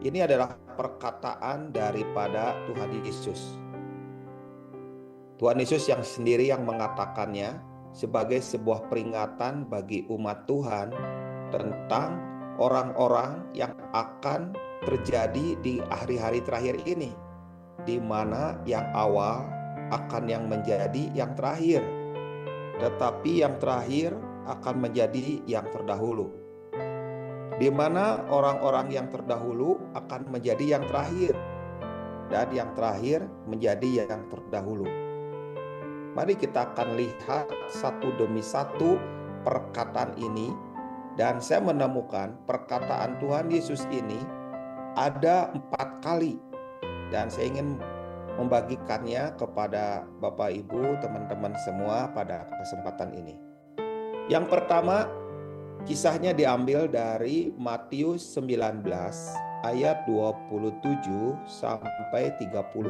Ini adalah perkataan daripada Tuhan Yesus. Tuhan Yesus yang sendiri yang mengatakannya sebagai sebuah peringatan bagi umat Tuhan tentang orang-orang yang akan terjadi di hari-hari terakhir ini, di mana yang awal akan yang menjadi yang terakhir, tetapi yang terakhir akan menjadi yang terdahulu, di mana orang-orang yang terdahulu akan menjadi yang terakhir, dan yang terakhir menjadi yang terdahulu. Mari kita akan lihat satu demi satu perkataan ini, dan saya menemukan perkataan Tuhan Yesus ini ada 4 kali, dan saya ingin membagikannya kepada Bapak Ibu, teman-teman semua pada kesempatan ini. Yang pertama, kisahnya diambil dari Matius 19 ayat 27 sampai 30.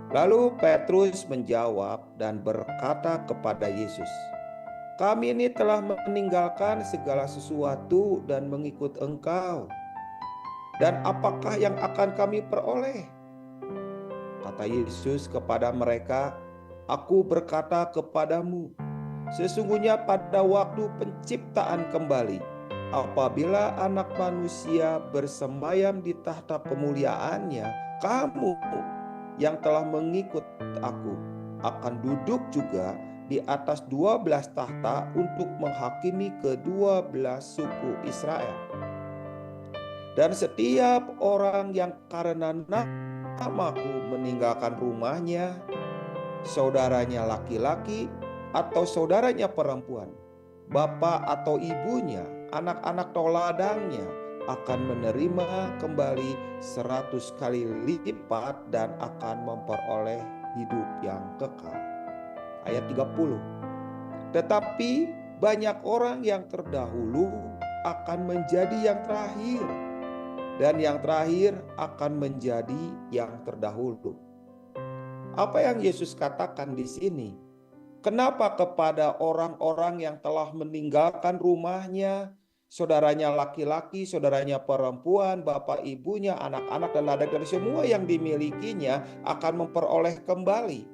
Lalu Petrus menjawab dan berkata kepada Yesus, "Kami ini telah meninggalkan segala sesuatu dan mengikut Engkau. Dan apakah yang akan kami peroleh?" Kata Yesus kepada mereka, "Aku berkata kepadamu, sesungguhnya pada waktu penciptaan kembali, apabila Anak Manusia bersemayam di tahta kemuliaannya, kamu yang telah mengikut aku akan duduk juga di atas 12 tahta untuk menghakimi ke-12 suku Israel. Dan setiap orang yang karena namaku meninggalkan rumahnya, saudaranya laki-laki atau saudaranya perempuan, bapak atau ibunya, anak-anak atau ladangnya, akan menerima kembali 100 kali lipat dan akan memperoleh hidup yang kekal. Ayat 30. Tetapi banyak orang yang terdahulu akan menjadi yang terakhir, dan yang terakhir akan menjadi yang terdahulu. Apa yang Yesus katakan di sini? Kenapa kepada orang-orang yang telah meninggalkan rumahnya, saudaranya laki-laki, saudaranya perempuan, bapak ibunya, anak-anak dan ladang dan semua yang dimilikinya akan memperoleh kembali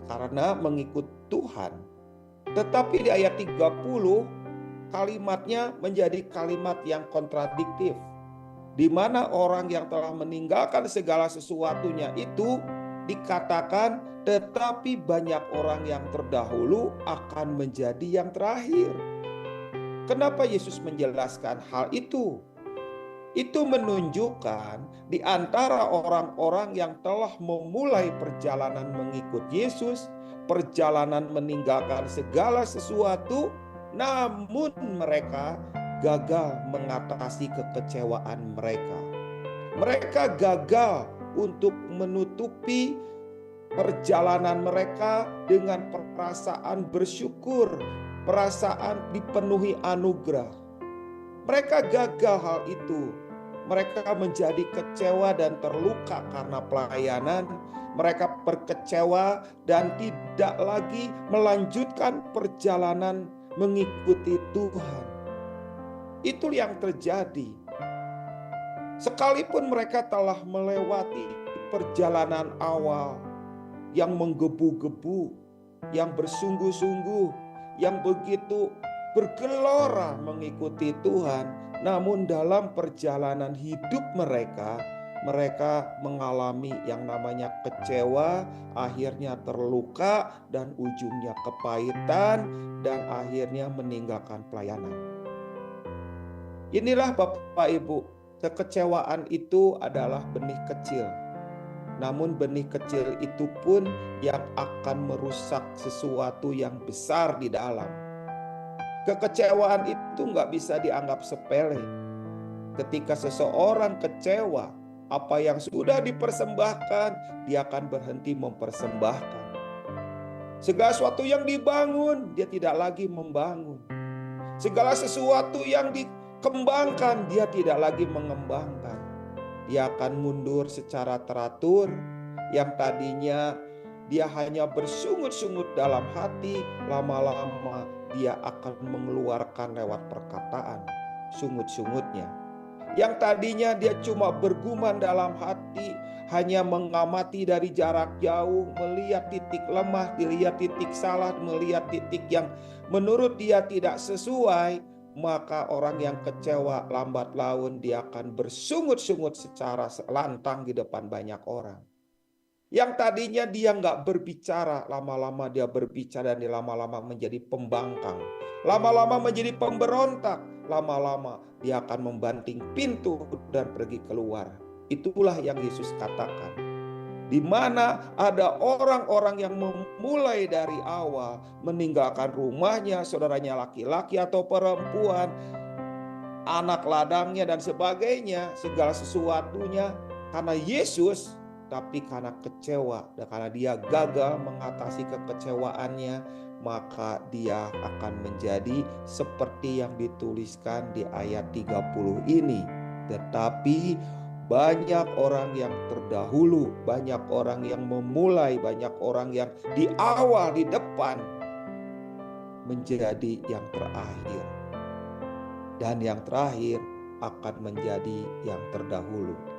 karena mengikut Tuhan. Tetapi di ayat 30 kalimatnya menjadi kalimat yang kontradiktif, di mana orang yang telah meninggalkan segala sesuatunya itu dikatakan, tetapi banyak orang yang terdahulu akan menjadi yang terakhir. Kenapa Yesus menjelaskan hal itu? Itu menunjukkan di antara orang-orang yang telah memulai perjalanan mengikut Yesus, perjalanan meninggalkan segala sesuatu, namun mereka gagal mengatasi kekecewaan mereka. Mereka gagal untuk menutupi perjalanan mereka dengan perasaan bersyukur, perasaan dipenuhi anugerah. Mereka gagal hal itu. Mereka menjadi kecewa dan terluka karena pelayanan. Mereka berkecewa dan tidak lagi melanjutkan perjalanan mengikuti Tuhan. Itu yang terjadi. Sekalipun mereka telah melewati perjalanan awal yang menggebu-gebu, yang bersungguh-sungguh, yang begitu bergelora mengikuti Tuhan, namun dalam perjalanan hidup mereka mengalami yang namanya kecewa, akhirnya terluka dan ujungnya kepahitan dan akhirnya meninggalkan pelayanan. Inilah Bapak Ibu, kekecewaan itu adalah benih kecil. Namun benih kecil itu pun yang akan merusak sesuatu yang besar di dalam. Kekecewaan itu nggak bisa dianggap sepele. Ketika seseorang kecewa, apa yang sudah dipersembahkan, dia akan berhenti mempersembahkan. Segala sesuatu yang dibangun, dia tidak lagi membangun. Segala sesuatu yang dikembangkan, dia tidak lagi mengembangkan. Dia akan mundur secara teratur, yang tadinya dia hanya bersungut-sungut dalam hati, lama-lama dia akan mengeluarkan lewat perkataan sungut-sungutnya. Yang tadinya dia cuma bergumam dalam hati, hanya mengamati dari jarak jauh, melihat titik lemah, dilihat titik salah, melihat titik yang menurut dia tidak sesuai, maka orang yang kecewa lambat laun dia akan bersungut-sungut secara lantang di depan banyak orang. Yang tadinya dia nggak berbicara, lama-lama dia berbicara dan lama-lama menjadi pembangkang. Lama-lama menjadi pemberontak. Lama-lama dia akan membanting pintu dan pergi keluar. Itulah yang Yesus katakan. Di mana ada orang-orang yang memulai dari awal, meninggalkan rumahnya, saudaranya laki-laki atau perempuan, anak ladangnya dan sebagainya, segala sesuatunya karena Yesus, tapi karena kecewa dan karena dia gagal mengatasi kekecewaannya, maka dia akan menjadi seperti yang dituliskan di ayat 30 ini. Tetapi banyak orang yang terdahulu, banyak orang yang memulai, banyak orang yang di awal, di depan, menjadi yang terakhir. Dan yang terakhir akan menjadi yang terdahulu.